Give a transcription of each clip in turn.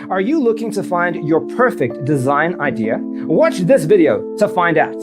Are you looking to find your perfect design idea? Watch this video to find out.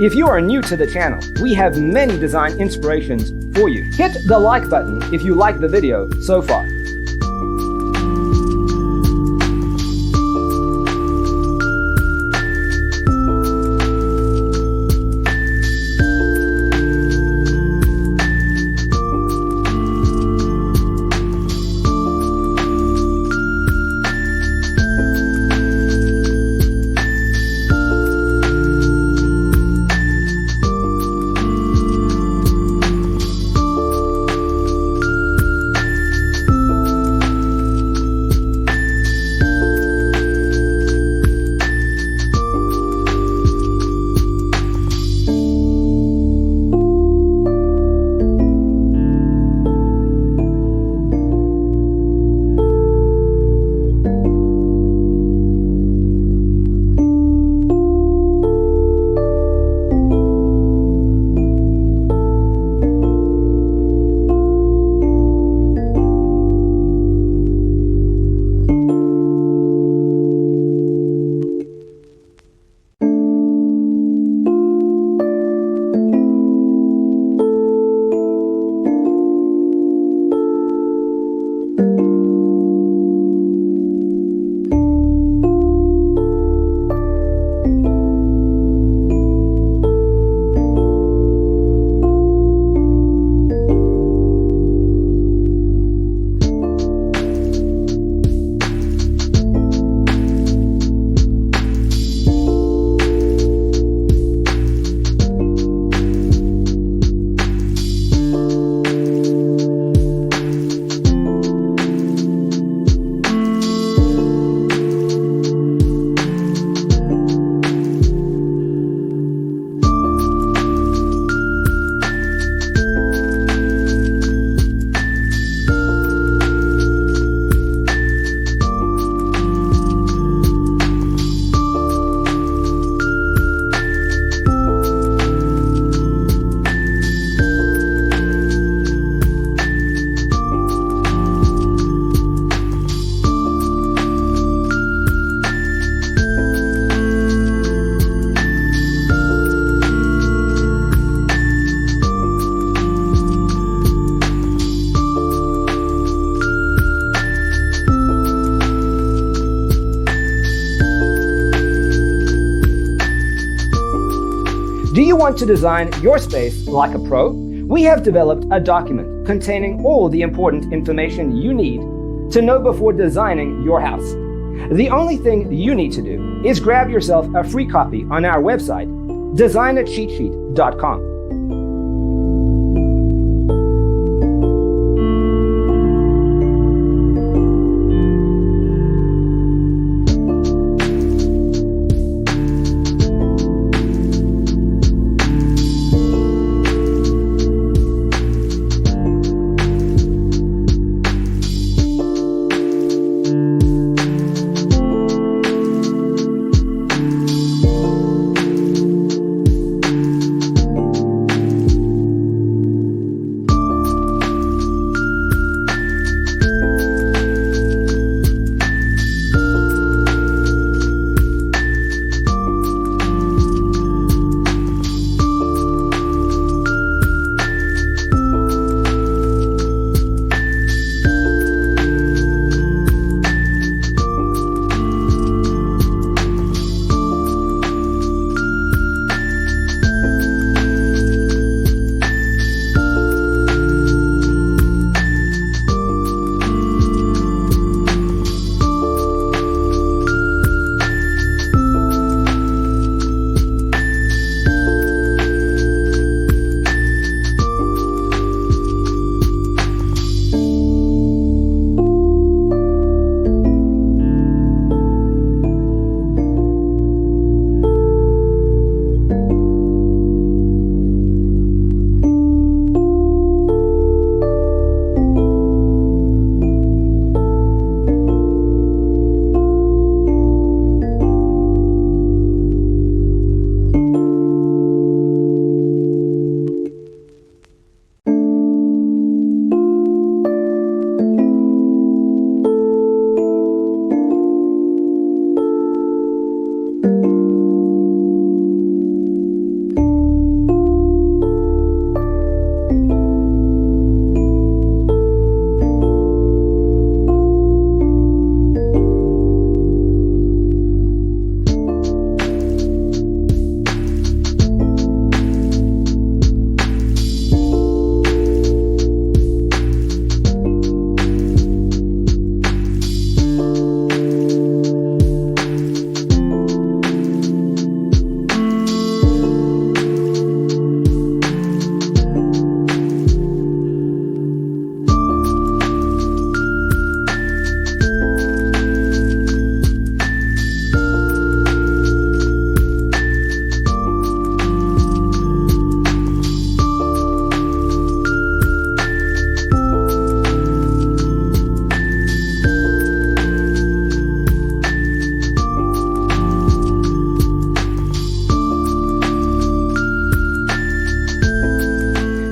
If you are new to the channel, we have many design inspirations for you. Hit the like button if you like the video so far. Do you want to design your space like a pro? We have developed a document containing all the important information you need to know before designing your house. The only thing you need to do is grab yourself a free copy on our website, designercheatsheet.com.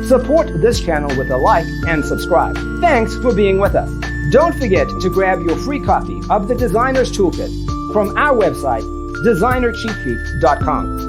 Support this channel with a like and subscribe. Thanks for being with us. Don't forget to grab your free copy of the Designer's Toolkit from our website, designercheatsheet.com.